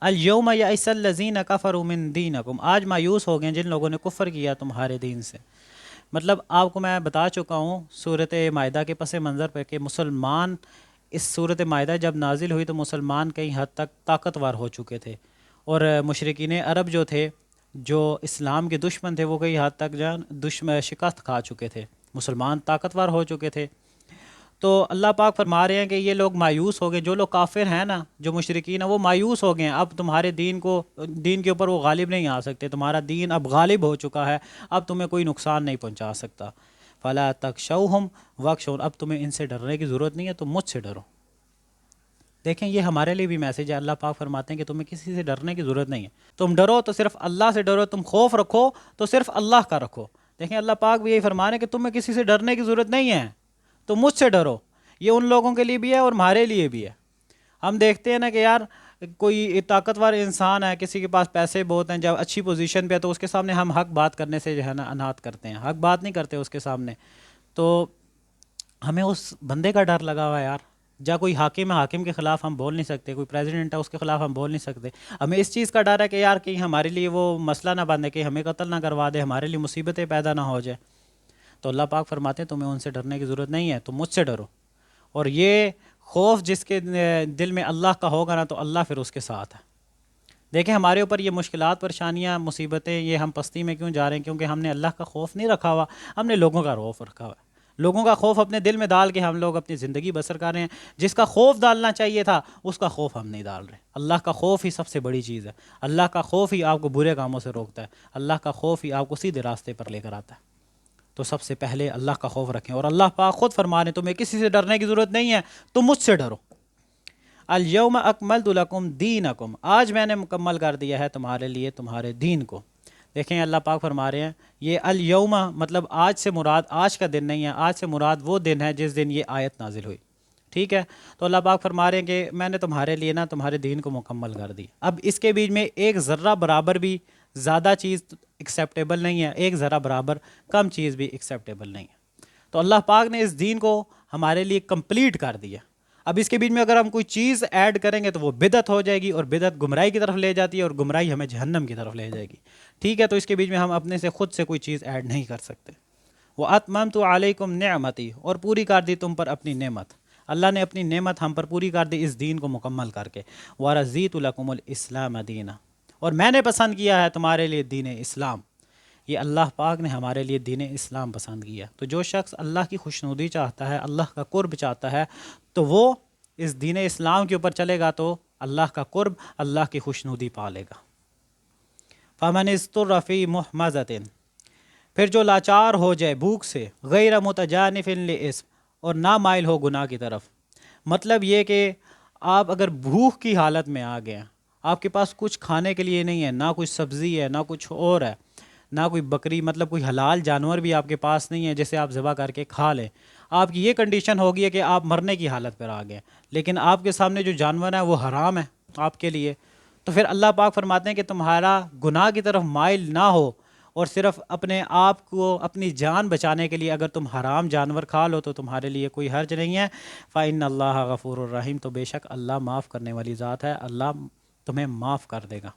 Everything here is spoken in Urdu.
الیوم یئس الذین کفروا من دینکم، آج مایوس ہو گئے جن لوگوں نے کفر کیا تمہارے دین سے۔ مطلب آپ کو میں بتا چکا ہوں صورت مائدہ کے پس منظر پہ کہ مسلمان، اس صورت مائدہ جب نازل ہوئی تو مسلمان کئی حد تک طاقتور ہو چکے تھے، اور مشرکین عرب جو تھے، جو اسلام کے دشمن تھے، وہ کئی حد تک شکست کھا چکے تھے، مسلمان طاقتور ہو چکے تھے۔ تو اللہ پاک فرما رہے ہیں کہ یہ لوگ مایوس ہو گئے، جو لوگ کافر ہیں نا، جو مشرکین ہیں، وہ مایوس ہو گئے ہیں۔ اب تمہارے دین کے اوپر وہ غالب نہیں آ سکتے، تمہارا دین اب غالب ہو چکا ہے، اب تمہیں کوئی نقصان نہیں پہنچا سکتا۔ فلا تخشوہم واخشون، اب تمہیں ان سے ڈرنے کی ضرورت نہیں ہے، تم مجھ سے ڈرو۔ دیکھیں یہ ہمارے لیے بھی میسیج ہے، اللہ پاک فرماتے ہیں کہ تمہیں کسی سے ڈرنے کی ضرورت نہیں ہے، تم ڈرو تو صرف اللہ سے ڈرو، تم خوف رکھو تو صرف اللہ کا رکھو۔ دیکھیں اللہ پاک بھی یہی فرما رہے ہیں کہ تمہیں کسی سے ڈرنے کی ضرورت نہیں ہے، تم مجھ سے ڈرو۔ یہ ان لوگوں کے لیے بھی ہے اور ہمارے لیے بھی ہے۔ ہم دیکھتے ہیں نا کہ یار کوئی طاقتور انسان ہے، کسی کے پاس پیسے بہت ہیں، جب اچھی پوزیشن پہ ہے تو اس کے سامنے ہم حق بات کرنے سے جو ہے نا انات کرتے ہیں، حق بات نہیں کرتے اس کے سامنے۔ تو ہمیں اس بندے کا ڈر لگا ہوا ہے یار، جا کوئی حاکم ہے، حاکم کے خلاف ہم بول نہیں سکتے، کوئی پریزیڈنٹ ہے اس کے خلاف ہم بول نہیں سکتے۔ ہمیں اس چیز کا ڈر ہے کہ یار کہیں ہمارے لیے وہ مسئلہ نہ بنے، کہ ہمیں قتل نہ کروا دے، ہمارے لیے مصیبتیں پیدا نہ ہو جائے۔ تو اللہ پاک فرماتے ہیں تمہیں ان سے ڈرنے کی ضرورت نہیں ہے، تم مجھ سے ڈرو۔ اور یہ خوف جس کے دل میں اللہ کا ہوگا نا، تو اللہ پھر اس کے ساتھ ہے۔ دیکھیں ہمارے اوپر یہ مشکلات، پریشانیاں، مصیبتیں، یہ ہم پستی میں کیوں جا رہے ہیں؟ کیونکہ ہم نے اللہ کا خوف نہیں رکھا ہوا، ہم نے لوگوں کا خوف رکھا ہوا ہے۔ لوگوں کا خوف اپنے دل میں ڈال کے ہم لوگ اپنی زندگی بسر کر رہے ہیں۔ جس کا خوف ڈالنا چاہیے تھا اس کا خوف ہم نہیں ڈال رہے۔ اللہ کا خوف ہی سب سے بڑی چیز ہے۔ اللہ کا خوف ہی آپ کو برے کاموں سے روکتا ہے، اللہ کا خوف ہی آپ کو سیدھے راستے پر لے کر آتا ہے۔ تو سب سے پہلے اللہ کا خوف رکھیں، اور اللہ پاک خود فرما رہے ہیں تمہیں کسی سے ڈرنے کی ضرورت نہیں ہے، تم مجھ سے ڈرو۔ الیوم اکملت لکم دینکم، آج میں نے مکمل کر دیا ہے تمہارے لیے تمہارے دین کو۔ دیکھیں اللہ پاک فرما رہے ہیں یہ الیوم مطلب آج سے مراد آج کا دن نہیں ہے، آج سے مراد وہ دن ہے جس دن یہ آیت نازل ہوئی، ٹھیک ہے؟ تو اللہ پاک فرما رہے ہیں کہ میں نے تمہارے لیے نا تمہارے دین کو مکمل کر دی۔ اب اس کے بیچ میں ایک ذرہ برابر بھی زیادہ چیز ایکسیپٹیبل نہیں ہے، ایک ذرہ برابر کم چیز بھی ایکسیپٹیبل نہیں ہے۔ تو اللہ پاک نے اس دین کو ہمارے لیے کمپلیٹ کر دیا۔ اب اس کے بیچ میں اگر ہم کوئی چیز ایڈ کریں گے تو وہ بدعت ہو جائے گی، اور بدعت گمراہی کی طرف لے جاتی ہے، اور گمراہی ہمیں جہنم کی طرف لے جائے گی، ٹھیک ہے؟ تو اس کے بیچ میں ہم اپنے سے خود سے کوئی چیز ایڈ نہیں کر سکتے۔ وَأَتْمَمْتُ عَلَيْكُمْ نِعْمَتِي، اور پوری کر دی تم پر اپنی نعمت۔ اللہ نے اپنی نعمت ہم پر پوری کر دی اس دین کو مکمل کر کے۔ وَرَضِيتُ لَكُمُ الْإِسْلَامَ دِينًا، اور میں نے پسند کیا ہے تمہارے لیے دین اسلام۔ یہ اللہ پاک نے ہمارے لیے دین اسلام پسند کیا۔ تو جو شخص اللہ کی خوشنودی چاہتا ہے، اللہ کا قرب چاہتا ہے، تو وہ اس دین اسلام کے اوپر چلے گا تو اللہ کا قرب، اللہ کی خوشنودی پالے گا۔ فَمَنِ اسْتُرَّ فِي مُحْمَزَةٍ، پھر جو لاچار ہو جائے بھوک سے، غیر متجانف لِإِثْم، اور نہ مائل ہو گناہ کی طرف۔ مطلب یہ کہ آپ اگر بھوک کی حالت میں آ گئے ہیں، آپ کے پاس کچھ کھانے کے لیے نہیں ہے، نہ کچھ سبزی ہے، نہ کچھ اور ہے، نہ کوئی بکری، مطلب کوئی حلال جانور بھی آپ کے پاس نہیں ہے جسے آپ ذبح کر کے کھا لیں، آپ کی یہ کنڈیشن ہوگی ہے کہ آپ مرنے کی حالت پر آ گئے، لیکن آپ کے سامنے جو جانور ہے وہ حرام ہے آپ کے لیے، تو پھر اللہ پاک فرماتے ہیں کہ تمہارا گناہ کی طرف مائل نہ ہو، اور صرف اپنے آپ کو اپنی جان بچانے کے لیے اگر تم حرام جانور کھا لو تو تمہارے لیے کوئی حرج نہیں ہے۔ فَإِنَّ اللَّهَ غَفُورٌ رَحِيمٌ، تو بے شک اللہ معاف کرنے والی ذات ہے، اللہ تمہیں معاف کر دے گا۔